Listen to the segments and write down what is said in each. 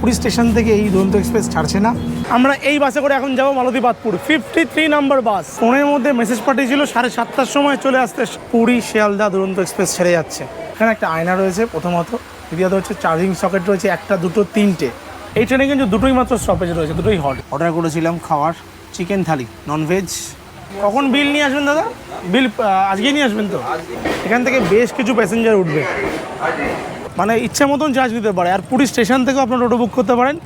Puri station থেকে এই দুরন্ত এক্সপ্রেস ছাড়ছে না। আমরা এই বাসে করে এখন যাবো মালতীপাতপুর, 53 নম্বর বাস। ফোনের মধ্যে মেসেজ পাঠিয়েছিল 7:30টার সময় চলে আসতে। পুরী শিয়ালদা দুরন্ত এক্সপ্রেস ছেড়ে যাচ্ছে। এখানে একটা আয়না রয়েছে প্রথমত, দ্বিতীয়ত হচ্ছে চার্জিং সকেট রয়েছে একটা, দুটো, তিনটে। এই ট্রেনে কিন্তু দুটোই মাত্র স্টপেজ রয়েছে, দুটোই হট। অর্ডার করেছিলাম খাওয়ার, চিকেন থালি, ননভেজ। কখন বিল নিয়ে আসবেন দাদা? বিল আজকেই নিয়ে আসবেন তো? এখান থেকে বেশ কিছু প্যাসেঞ্জার উঠবে, মানে ইচ্ছা মতন চার্জ নিতে পারে। আর পুরী স্টেশন থেকেও আপনার টোটো বুক করতে পারেন।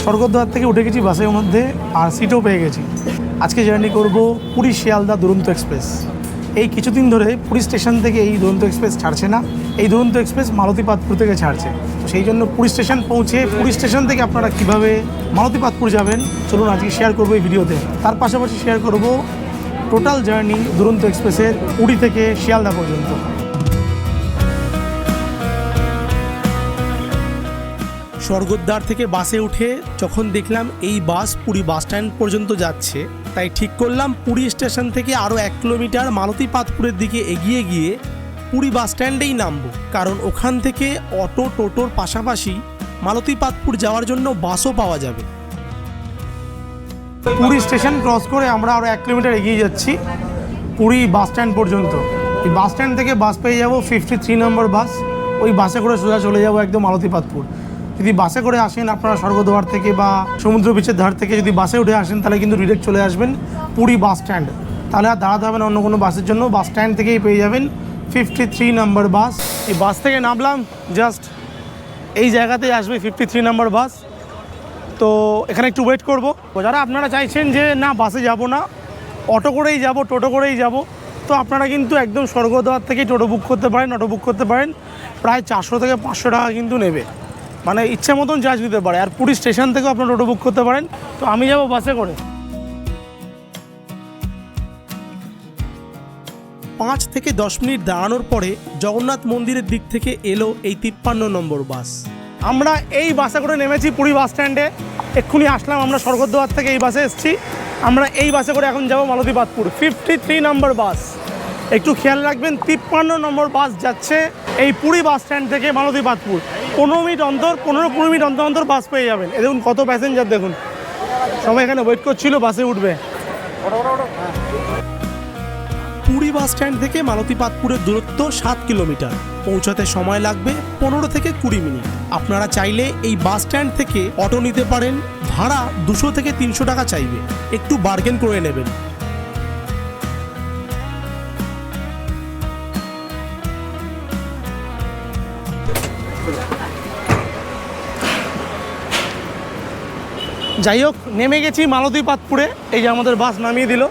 স্বর্গদ্বার থেকে উঠে গেছি বাসের মধ্যে, আর সিটও পেয়ে গেছি। আজকে জার্নি করব পুরী শিয়ালদা দুরন্ত এক্সপ্রেস। এই কিছুদিন ধরে পুরী স্টেশন থেকে এই দুরন্ত এক্সপ্রেস ছাড়ছে না। এই দুরন্ত এক্সপ্রেস মালতীপাতপুর থেকে ছাড়ছে। তো সেই জন্য পুরী স্টেশন পৌঁছে পুরী স্টেশন থেকে আপনারা কীভাবে মালতীপাতপুর যাবেন চলুন আজকে শেয়ার করবো এই ভিডিওতে। তার পাশাপাশি শেয়ার করব টোটাল জার্নি দুরন্ত এক্সপ্রেসের পুরী থেকে শিয়ালদা পর্যন্ত। স্বর্গদ্বার থেকে বাসে উঠে যখন দেখলাম এই বাস পুরী বাস স্ট্যান্ড পর্যন্ত যাচ্ছে, তাই ঠিক করলাম পুরী স্টেশন থেকে আরও 1 কিলোমিটার মালতীপাতপুরের দিকে এগিয়ে গিয়ে পুরী বাস স্ট্যান্ডেই নামবো। কারণ ওখান থেকে অটো টোটোর পাশাপাশি মালতীপাতপুর যাওয়ার জন্য বাসও পাওয়া যাবে। পুরী স্টেশন ক্রস করে আমরা আরও 1 কিলোমিটার এগিয়ে যাচ্ছি পুরী বাস স্ট্যান্ড পর্যন্ত। এই বাস স্ট্যান্ড থেকে বাস পেয়ে যাব 53 নম্বর বাস। ওই বাসে করে সোজা চলে যাব একদম মালতীপাতপুর। যদি বাসে করে আসেন আপনারা স্বর্গদ্বার থেকে বা সমুদ্র বিচের ধার থেকে যদি বাসে উঠে আসেন তাহলে কিন্তু ডিরেক্ট চলে আসবেন পুরী বাস স্ট্যান্ড। তাহলে আর দাঁড়াতে হবে না অন্য কোনো বাসের জন্য, বাস স্ট্যান্ড থেকেই পেয়ে যাবেন 53 নম্বর বাস। এই বাস থেকে নামলাম, জাস্ট এই জায়গাতেই আসবে 53 নম্বর বাস। তো এখানে একটু ওয়েট করব। যারা আপনারা চাইছেন যে না বাসে যাব না, অটো করেই যাব, টোটো করেই যাব, তো আপনারা কিন্তু একদম স্বর্গদ্বার থেকেই টোটো বুক করতে পারেন, অটো বুক করতে পারেন। প্রায় 400 থেকে 500 টাকা কিন্তু নেবে, মানে ইচ্ছা মতন চার্জ দিতে পারে। আর পুরী স্টেশন থেকেও আপনার টোটো বুক করতে পারেন। তো আমি যাব বাসে করে। 5 থেকে 10 মিনিট দাঁড়ানোর পরে জগন্নাথ মন্দিরের দিক থেকে এলো এই 53 নম্বর বাস। আমরা এই বাসে করে নেমেছি পুরী বাস স্ট্যান্ডে, এক্ষুনি আসলাম। আমরা স্বর্গদ্বার থেকে এই বাসে এসেছি। আমরা এই বাসে করে এখন যাব মালতীপাতপুর, 53 নম্বর বাস। একটু খেয়াল রাখবেন 53 নম্বর বাস যাচ্ছে এই পুরী বাস স্ট্যান্ড থেকে মালতীপাতপুর। 15 মিনিট অন্তর, 15-20 মিনিট অন্তর অন্তর বাস পেয়ে যাবেন। এ দেখুন কত প্যাসেঞ্জার, দেখুন সবাই এখানে ওয়েট করছিল বাসে উঠবে। পুরী বাস স্ট্যান্ড থেকে মালতীপাতপুরের দূরত্ব 7 কিলোমিটার। পৌঁছাতে সময় লাগবে 15 থেকে 20 মিনিট। আপনারা চাইলে এই বাস স্ট্যান্ড থেকে অটো নিতে পারেন, ভাড়া 200 থেকে 300 টাকা চাইবে, একটু বার্গেন করে নেবেন। যাই হোক, নেমে গেছি মালতীপাতপুরে। এই যে আমাদের বাস নামিয়ে দিল,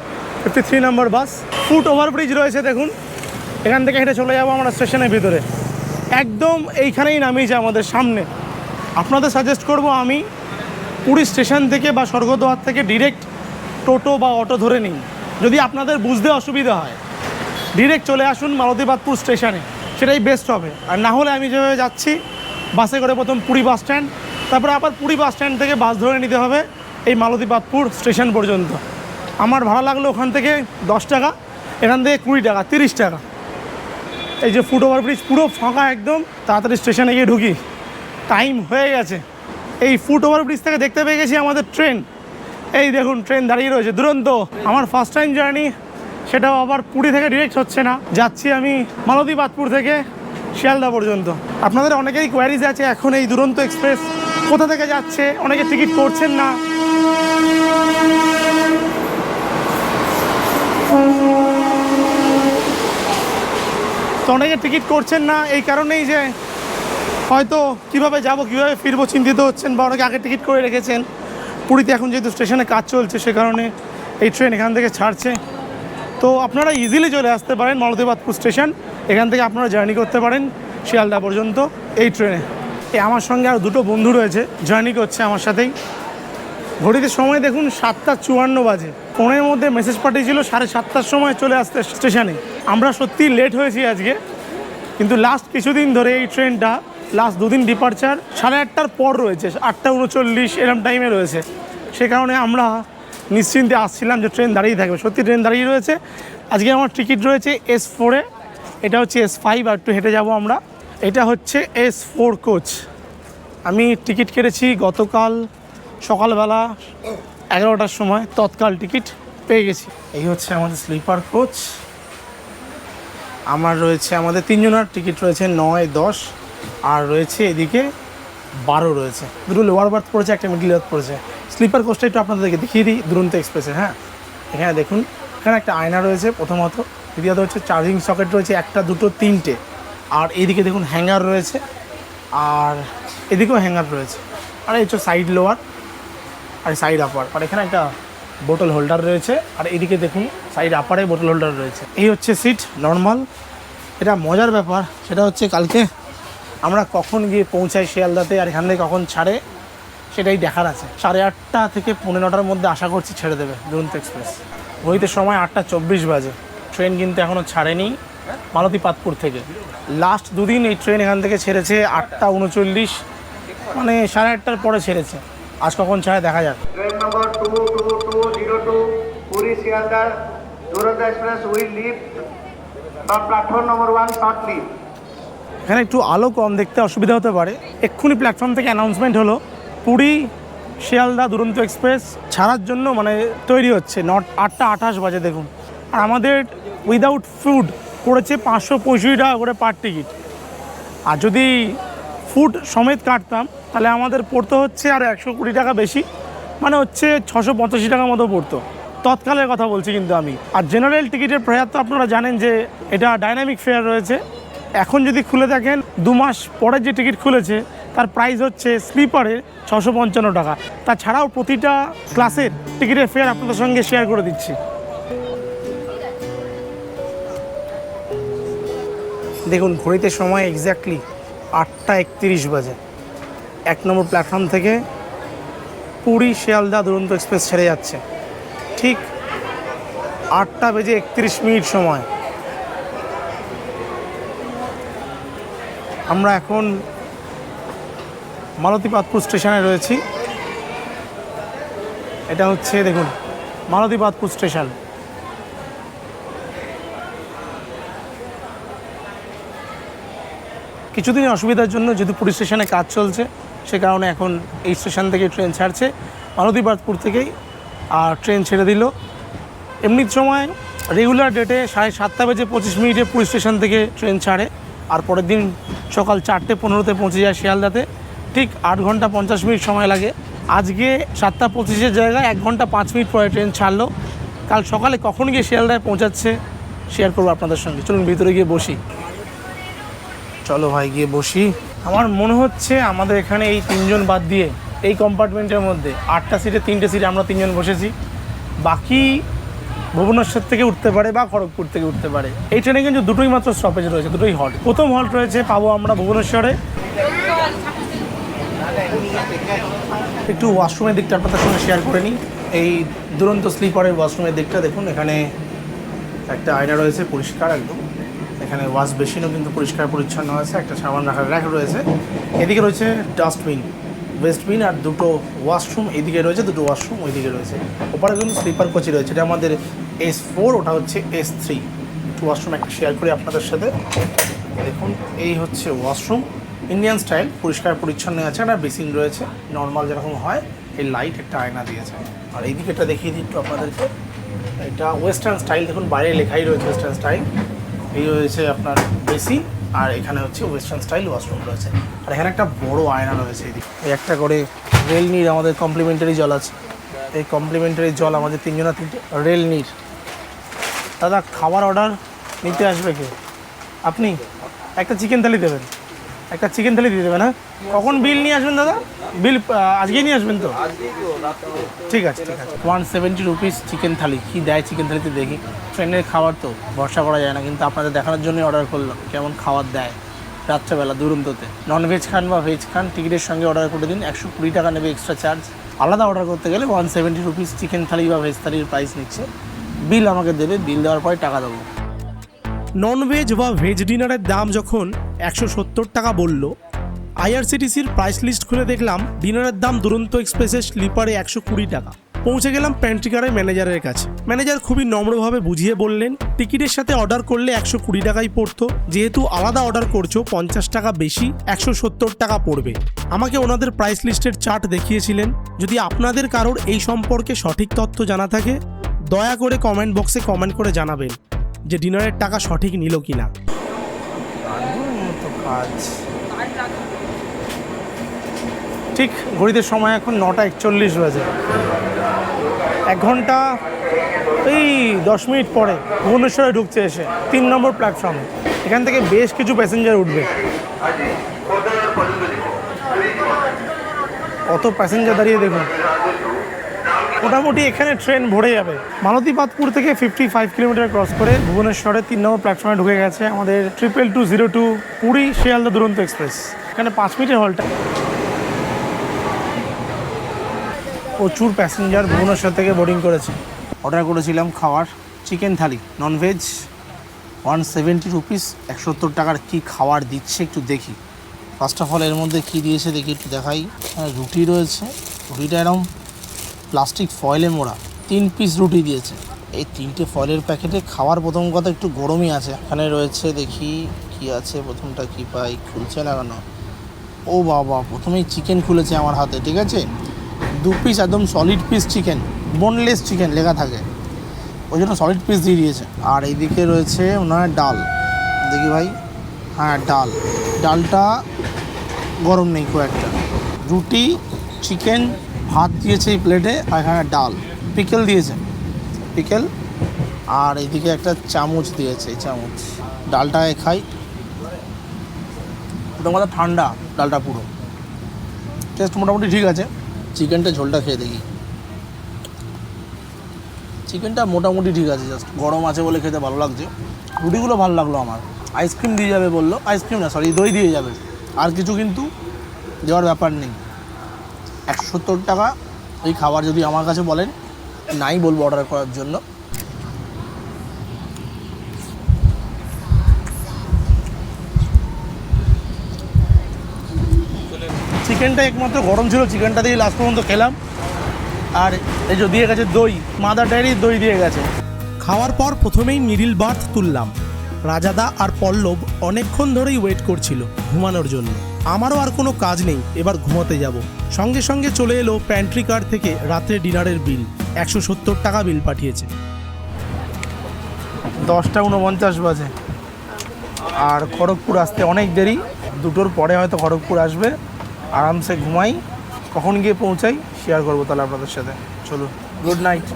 53 নম্বর বাস। ফুট ওভারব্রিজ রয়েছে দেখুন, এখান থেকে হেঁটে চলে যাবো আমরা স্টেশনের ভিতরে। একদম এইখানেই নামিয়েছে আমাদের সামনে। আপনাদের সাজেস্ট করব আমি পুরী স্টেশন থেকে বা স্বর্গদ্বার থেকে ডিরেক্ট টোটো বা অটো ধরে নিন। যদি আপনাদের বুঝতে অসুবিধা হয় ডিরেক্ট চলে আসুন মালতীপাতপুর স্টেশনে, সেটাই বেস্ট হবে। আর না হলে আমি যেভাবে যাচ্ছি বাসে করে প্রথম পুরী বাস স্ট্যান্ড, তারপরে আবার পুরী বাস স্ট্যান্ড থেকে বাস ধরে নিতে হবে এই মালতীপাতপুর স্টেশন পর্যন্ত। আমার ভাড়া লাগলো ওখান থেকে 10 টাকা, এখান থেকে 20 টাকা, 30 টাকা। এই যে ফুট ওভারব্রিজ পুরো ফাঁকা একদম। তাড়াতাড়ি স্টেশনে গিয়ে ঢুকি, টাইম হয়ে গেছে। এই ফুট ওভারব্রিজ থেকে দেখতে পেয়ে গেছি আমাদের ট্রেন। এই দেখুন ট্রেন দাঁড়িয়ে রয়েছে, দুরন্ত। আমার ফার্স্ট টাইম জার্নি, সেটাও আবার পুরী থেকে ডিরেক্ট হচ্ছে না। যাচ্ছি আমি মালতীপাতপুর থেকে শিয়ালদা পর্যন্ত। আপনাদের অনেকেই কোয়ারিজ আছে এখন এই দুরন্ত এক্সপ্রেস কোথা থেকে যাচ্ছে, অনেকে টিকিট করছেন না। তো অনেকে টিকিট করছেন না এই কারণেই যে হয়তো কিভাবে যাব, কিভাবে ফিরবো চিন্তিত হচ্ছেন, বা অনেকে আগে টিকিট করে রেখেছেন। পুরীতে এখন যেহেতু স্টেশনে কাজ চলছে সে কারণে এই ট্রেন এখান থেকে ছাড়ছে। তো আপনারা ইজিলি চলে আসতে পারেন মালতীপাতপুর স্টেশন। এখান থেকে আপনারা জার্নি করতে পারেন শিয়ালদা পর্যন্ত এই ট্রেনে। আমার সঙ্গে আর দুটো বন্ধু রয়েছে, জার্নি করছে আমার সাথেই। ঘড়িতে সময় দেখুন 7:54 বাজে। ফোনের মধ্যে মেসেজ পাঠিয়েছিল 7:30টার সময় চলে আসতে স্টেশনে। আমরা সত্যি লেট হয়েছি আজকে, কিন্তু লাস্ট কিছুদিন ধরে এই ট্রেনটা লাস্ট 2 দিন ডিপারচার 8:30টার পর রয়েছে, 8:39 এরকম টাইমে রয়েছে। সে কারণে আমরা নিশ্চিন্তে আসছিলাম যে ট্রেন দাঁড়িয়ে থাকবে, সত্যি ট্রেন দাঁড়িয়ে রয়েছে। আজকে আমার টিকিট রয়েছে S4-এ, এটা হচ্ছে S5, আর একটু হেঁটে যাব আমরা। এটা হচ্ছে S4 কোচ। আমি টিকিট কেটেছি গতকাল সকালবেলা 11টার সময়, তৎকাল টিকিট পেয়ে গেছি। এই হচ্ছে আমাদের স্লিপার কোচ। আমার রয়েছে, আমাদের 3 জনের টিকিট রয়েছে 9, 10, আর রয়েছে এদিকে 12 রয়েছে। দুটো লোয়ার বার্থ পড়েছে, একটা মিডল বার্থ পড়েছে। স্লিপার কোচটা একটু আপনাদেরকে দেখিয়ে দিই দুরন্ত এক্সপ্রেসের। হ্যাঁ, এখানে দেখুন, এখানে একটা আয়না রয়েছে প্রথমত, দ্বিতীয়ত হচ্ছে চার্জিং সকেট রয়েছে 1, 2, 3টে, আর এইদিকে দেখুন হ্যাঙ্গার রয়েছে, আর এদিকেও হ্যাঙ্গার রয়েছে, আর এই হচ্ছে সাইড লোয়ার আর সাইড আপার, আর এখানে একটা বোতল হোল্ডার রয়েছে, আর এদিকে দেখুন সাইড আপারে বোতল হোল্ডার রয়েছে। এই হচ্ছে সিট নর্মাল। এটা মজার ব্যাপার সেটা হচ্ছে কালকে আমরা কখন গিয়ে পৌঁছাই শিয়ালদাতে, আর এখান থেকে কখন ছাড়ে সেটাই দেখার আছে। 8:30 থেকে 9:15টার মধ্যে আশা করছি ছেড়ে দেবে দুরন্ত এক্সপ্রেস। ঘড়িতে সময় 8:24 বাজে। ট্রেন কিন্তু এখনও ছাড়েনি মালতীপাতপুর থেকে। লাস্ট 2 দিন এই ট্রেন এখান থেকে ছেড়েছে 8:39, মানে 8:30টার পরে ছেড়েছে। আজ কখন ছাড়ে দেখা যাক। Train number 22202 Puri Sealdah Duronto express will leave from platform number 1 shortly. এখানে একটু আলো কম, দেখতে অসুবিধা হতে পারে। এক্ষুনি প্ল্যাটফর্ম থেকে অ্যানাউন্সমেন্ট হলো পুরী শিয়ালদা দুরন্ত এক্সপ্রেস ছাড়ার জন্য মানে তৈরি হচ্ছে। 8:28 বাজে দেখুন। আর আমাদের উইদাউট ফুড পড়েছে 565 টাকা করে পার টিকিট। আর যদি ফুড সমেত কাটতাম তাহলে আমাদের পড়তে হচ্ছে আর 120 টাকা বেশি, মানে হচ্ছে 685 টাকার মতো পড়তো। তৎকালের কথা বলছি কিন্তু আমি। আর জেনারেল টিকিটের ফেয়ার তো আপনারা জানেন যে এটা ডাইনামিক ফেয়ার রয়েছে। এখন যদি খুলে দেখেন 2 মাস পরে যে টিকিট খুলেছে তার প্রাইস হচ্ছে স্লিপারের 655 টাকা। তাছাড়াও প্রতিটা ক্লাসের টিকিটের ফেয়ার আপনাদের সঙ্গে শেয়ার করে দিচ্ছি। দেখুন ঘড়িতে সময় এক্স্যাক্টলি 8:31 বাজে। 1 নম্বর প্ল্যাটফর্ম থেকে পুরী শিয়ালদা দুরন্ত এক্সপ্রেস ছেড়ে যাচ্ছে ঠিক 8:31 সময়। আমরা এখন মালতীপাতপুর স্টেশনে রয়েছি। এটা হচ্ছে দেখুন মালতীপাতপুর স্টেশন। কিছুদিন অসুবিধার জন্য যেহেতু পুরী স্টেশনে কাজ চলছে সে কারণে এখন এই স্টেশন থেকে ট্রেন ছাড়ছে মালতীপাতপুর থেকেই, আর ট্রেন ছেড়ে দিল। এমনি সময় রেগুলার ডেটে 7:25 পুরী স্টেশন থেকে ট্রেন ছাড়ে, আর পরের দিন সকাল 4:15 পৌঁছে যায় শিয়ালদাতে। ঠিক 8 ঘন্টা 50 মিনিট সময় লাগে। আজকে 7:25 জায়গায় 1 ঘন্টা 5 মিনিট পরে ট্রেন ছাড়লো। কাল সকালে কখন গিয়ে শিয়ালদায় পৌঁছাচ্ছে শেয়ার করবো আপনাদের সঙ্গে। চলুন ভিতরে গিয়ে বসি। চলো ভাই গিয়ে বসি। আমার মনে হচ্ছে আমাদের এখানে এই 3 জন বাদ দিয়ে এই কম্পার্টমেন্টের মধ্যে 8টা সিটে 3টে সিটে আমরা 3 জন বসেছি। বাকি ভুবনেশ্বর থেকে উঠতে পারে বা খড়গপুর থেকে উঠতে পারে। এই ট্রেনে কিন্তু দুটোই মাত্র স্টপেজ রয়েছে, দুটোই হল্ট। প্রথম হল্ট রয়েছে পাবো আমরা ভুবনেশ্বরে। একটু ওয়াশরুমের দিকটা আপনাদের সঙ্গে শেয়ার করে নিই। এই দুরন্ত স্লিপারের ওয়াশরুমের দিকটা দেখুন, এখানে একটা আয়না রয়েছে পরিষ্কার একদম। এখানে ওয়াশ বেসিনও কিন্তু পরিষ্কার পরিচ্ছন্ন আছে, একটা সাবান রাখার র্যাক রয়েছে। এদিকে রয়েছে ডাস্টবিন, ওয়েস্টবিন, আর দুটো ওয়াশরুম এদিকে রয়েছে, দুটো ওয়াশরুম ওইদিকে রয়েছে। ওপারে কিন্তু স্লিপার কোচই রয়েছে। এটা আমাদের S4, ওটা হচ্ছে S3। একটু ওয়াশরুম একটা শেয়ার করি আপনাদের সাথে। দেখুন এই হচ্ছে ওয়াশরুম, ইন্ডিয়ান স্টাইল, পরিষ্কার পরিচ্ছন্ন আছে। একটা বেসিন রয়েছে নর্মাল যেরকম হয়। এই লাইট একটা আয়না দিয়েছে। আর এইদিকে এটা দেখিয়ে দিই একটু আপনাদেরকে। এটা ওয়েস্টার্ন স্টাইল, দেখুন বাইরে লেখাই রয়েছে ওয়েস্টার্ন স্টাইল। এই রয়েছে আপনার বেসিন, আর এখানে হচ্ছে ওয়েস্টার্ন স্টাইল ওয়াশরুম রয়েছে। আর এখানে একটা বড় আয়না রয়েছে। এদিকে এই একটা করে রেল নির আমাদের কমপ্লিমেন্টারি জল আছে। এই কমপ্লিমেন্টারি জল আমাদের 3 জনা 3টে রেল নির। দাদা খাবার অর্ডার নিতে আসবে কে? আপনি একটা চিকেন থালি দেবেন, একটা চিকেন থালি দিয়ে দেবেন। হ্যাঁ, কখন বিল নিয়ে আসবেন দাদা? বিল আজকেই নিয়ে আসবেন তো? ঠিক আছে ঠিক আছে। 170 রুপিস চিকেন থালি। কী দেয় চিকেন থালিতে দেখি। ট্রেনের খাবার তো ভরসা করা যায় না, কিন্তু আপনাদের দেখানোর জন্যই অর্ডার করলাম কেমন খাবার দেয় রাত্রেবেলা দুরন্ততে। ননভেজ খান বা ভেজ খান টিকিটের সঙ্গে অর্ডার করে দিন। 120 টাকা নেবে এক্সট্রা চার্জ। আলাদা অর্ডার করতে গেলে 170 রুপিস চিকেন থালি বা ভেজ থালির প্রাইস নিচ্ছে। বিল আমাকে দেবে, বিল দেওয়ার পরে টাকা দেবো। ননভেজ বা ভেজ ডিনারের দাম যখন 170 টাকা বলল, আইআরসিটিসির প্রাইস লিস্ট খুলে দেখলাম ডিনারের দাম দুরন্ত এক্সপ্রেসের স্লিপারে 120 টাকা। পৌঁছে গেলাম প্যান্ট্রিকারের ম্যানেজারের কাছে। ম্যানেজার খুবই নম্রভাবে বুঝিয়ে বললেন টিকিটের সাথে অর্ডার করলে 120 টাকাই পড়তো, যেহেতু আলাদা অর্ডার করছো 50 টাকা বেশি 170 টাকা পড়বে। আমাকে ওনাদের প্রাইস লিস্টের চার্ট দেখিয়েছিলেন। যদি আপনাদের কারোর এই সম্পর্কে সঠিক তথ্য জানা থাকে দয়া করে কমেন্ট বক্সে কমেন্ট করে জানাবেন যে ডিনারের টাকা সঠিক নিল কিনা। ঠিক ঘড়িতে সময় এখন 9:41 বাজে। 1 ঘন্টা এই 10 মিনিট পরে ভুবনেশ্বরে ঢুকছে এসে 3 নম্বর প্ল্যাটফর্মে। এখান থেকে বেশ কিছু প্যাসেঞ্জার উঠবে। কত প্যাসেঞ্জার দাঁড়িয়ে দেখুন। মোটামুটি এখানে ট্রেন ভরে যাবে। মালতীপাতপুর থেকে 55 কিলোমিটার ক্রস করে ভুবনেশ্বরে 3 নম্বর প্ল্যাটফর্মে ঢুকে গেছে আমাদের 22202 পুরী শিয়ালদা দুরন্ত এক্সপ্রেস। এখানে 5 মিনিটের হলটা। প্রচুর প্যাসেঞ্জার ভুবনেশ্বর থেকে বোর্ডিং করেছে। অর্ডার করেছিলাম খাবার, চিকেন থালি ননভেজ 170 রুপিস। 170 টাকার কী খাবার দিচ্ছে একটু দেখি। ফার্স্ট অফ অল এর মধ্যে কী দিয়েছে দেখি, একটু দেখাই। রুটি রয়েছে, রুটিটা এরকম প্লাস্টিক ফয়েলে মোড়া। 3 পিস রুটি দিয়েছে। এই 3টে ফয়েলের প্যাকেটে খাওয়ার প্রথম কথা একটু গরমই আছে। এখানে রয়েছে দেখি কি আছে, প্রথমটা কি পাই, খুলছে লাগানো। ও বাবা, প্রথমেই চিকেন খুলেছে আমার হাতে, ঠিক আছে। 2 পিস একদম solid piece chicken, boneless chicken লেখা থাকে, ওই জন্য সলিড পিস দিয়ে দিয়েছে। আর এইদিকে রয়েছে ওনার ডাল, দেখি ভাই, হ্যাঁ ডালটা গরম নেই খুব একটা। রুটি, চিকেন, ভাত দিয়েছে এই প্লেটে, আর এখানে ডাল, পিকেল দিয়েছে, পিকেল। আর এইদিকে একটা চামচ দিয়েছে, এই চামচ। ডালটায় খাই, প্রথম কথা ঠান্ডা ডালটা পুরো। টেস্ট মোটামুটি ঠিক আছে। চিকেনটা ঝোলটা খেয়ে দেখি। চিকেনটা মোটামুটি ঠিক আছে, জাস্ট গরম আছে বলে খেতে ভালো লাগছে। রুটিগুলো ভালো লাগলো আমার। আইসক্রিম দিয়ে যাবে বললো, আইসক্রিম না সরি দই দিয়ে যাবে, আর কিছু কিন্তু দেওয়ার ব্যাপার নেই। 170 টাকা এই খাবার যদি আমার কাছে বলেন নাই বলবো অর্ডার করার জন্য। চিকেনটা একমাত্র গরম ছিল, চিকেনটা দিয়ে লাস্ট পর্যন্ত খেলাম। আর এই যে দিয়ে গেছে দই, মাদার ডেয়ারির দই দিয়ে গেছে। খাওয়ার পর প্রথমেই মিডিল বার্থ তুললাম। রাজাদা আর পল্লব অনেকক্ষণ ধরেই ওয়েট করছিল ঘুমানোর জন্য। আমারও আর কোনো কাজ নেই, এবার ঘুমোতে যাব। সঙ্গে সঙ্গে চলে এলো প্যান্ট্রি কার থেকে রাত্রে ডিনারের বিল। 170 টাকা বিল পাঠিয়েছে। 10:49 বাজে। আর খড়গপুর আসতে অনেক দেরি, 2টোর পরে হয়তো খড়গপুর আসবে। আরামসে ঘুমাই, কখন গিয়ে পৌঁছাই শেয়ার করবো তাহলে আপনাদের সাথে। চলো, গুড নাইট।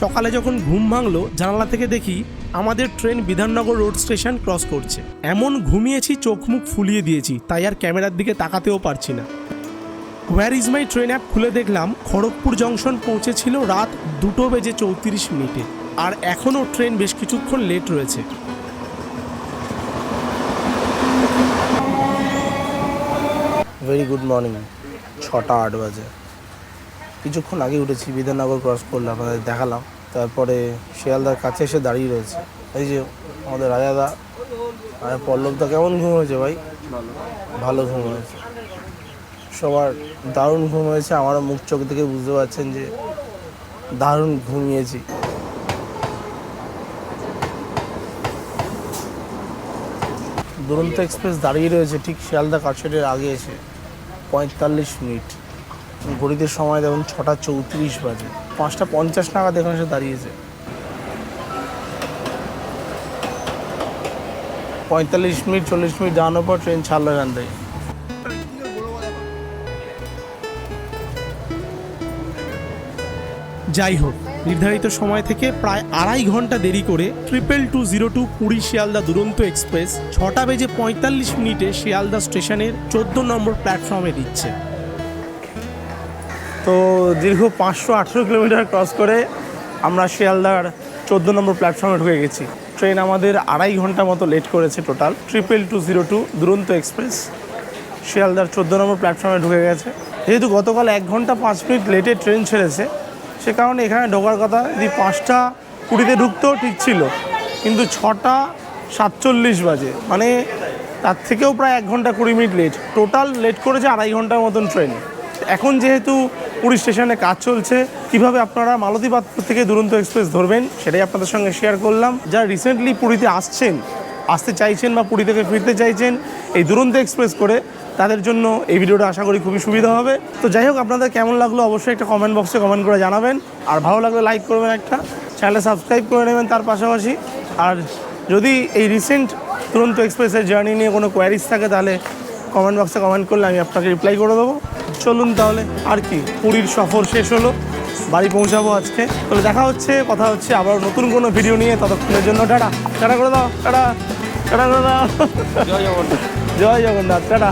সকালে যখন ঘুম ভাঙলো জানালা থেকে দেখি আমাদের train Bidhannagar road station cross করছে। এমন ঘুমিয়েছি চোখ মুখ ফুলিয়ে দিয়েছি, তাই আর ক্যামেরার দিকে তাকাতেও পারছি না। Where is my train app খুলে দেখলাম খড়গপুর জংশন পৌঁছেছিল রাত 2:34 আর এখনও ট্রেন বেশ কিছুক্ষণ লেট রয়েছে। Very good morning. 6:08 বাজে। কিছুক্ষণ আগে উঠেছি, বিধাননগর ক্রস করলাম, আপনাদের দেখালাম। তারপরে শিয়ালদার কাছে এসে দাঁড়িয়ে রয়েছে। এই যে আমাদের রাজাদা আর পল্লবদা। কেমন ঘুম হয়েছে ভাই? ভালো ঘুম হয়েছে, সবার দারুণ ঘুম হয়েছে। আমারও মুখ চোখ থেকে বুঝতে পারছেন যে দারুণ ঘুমিয়েছি। দুরন্ত এক্সপ্রেস দাঁড়িয়ে রয়েছে ঠিক শিয়ালদা কারশেডের আগে এসে 45 মিনিট। ঘড়িতে সময় দেখুন 6:34 বাজে। 5:50 নাগাদ এখানে এসে দাঁড়িয়েছে। 45 মিনিট 40 মিনিট দাঁড়ানোর পর ট্রেন ছাড়লো এখান থেকে। যাই হোক, নির্ধারিত সময় থেকে প্রায় 2.5 ঘন্টা দেরি করে 22202 পুরী শিয়ালদা দুরন্ত এক্সপ্রেস 6:45 শিয়ালদা স্টেশনের 14 নম্বর প্ল্যাটফর্মে দিচ্ছে। তো দীর্ঘ 518 কিলোমিটার ক্রস করে আমরা শিয়ালদার 14 নম্বর প্ল্যাটফর্মে ঢুকে গেছি। ট্রেন আমাদের 2.5 ঘন্টা মতো লেট করেছে টোটাল। 22202 দুরন্ত এক্সপ্রেস শিয়ালদার 14 নম্বর প্ল্যাটফর্মে ঢুকে গেছে। যেহেতু গতকাল 1 ঘন্টা 5 মিনিট লেটে ট্রেন ছেড়েছে, সে কারণে এখানে ঢোকার কথা যদি 5:20 ঢুকতেও ঠিক ছিল, কিন্তু 6:45 7:40 বাজে, মানে তার থেকেও প্রায় 1 ঘন্টা 20 মিনিট লেট। টোটাল লেট করেছে 2.5 ঘন্টার মতন ট্রেন। এখন যেহেতু পুরী স্টেশনে কাজ চলছে, কিভাবে আপনারা মালতীপাটপুর থেকে দুরন্ত এক্সপ্রেস ধরবেন সেটাই আপনাদের সঙ্গে শেয়ার করলাম। যারা রিসেন্টলি পুরীতে আসতে চাইছেন বা পুরী থেকে ফিরতে চাইছেন এই দুরন্ত এক্সপ্রেস করে, তাদের জন্য এই ভিডিওটা আশা করি খুবই সুবিধা হবে। তো যাই হোক, আপনাদের কেমন লাগলো অবশ্যই একটা কমেন্ট বক্সে কমেন্ট করে জানাবেন। আর ভালো লাগলে লাইক করবেন, একটা চ্যানেলটা সাবস্ক্রাইব করে নেবেন তার পাশাপাশি। আর যদি এই রিসেন্ট দুরন্ত এক্সপ্রেসের জার্নি নিয়ে কোনো কোয়ারিজ থাকে তাহলে কমেন্ট বক্সে কমেন্ট করলে আমি আপনাকে রিপ্লাই করে দেবো। চলুন তাহলে, আর কি, পুরীর সফর শেষ হলো, বাড়ি পৌঁছাবো আজকে। তাহলে দেখা হচ্ছে, কথা হচ্ছে আবার নতুন কোনো ভিডিও নিয়ে। ততক্ষণের জন্য টাটা। টাটা করে দাও, টাটা টাটা করে দাও। জয় জগন্নাথ, টাটা।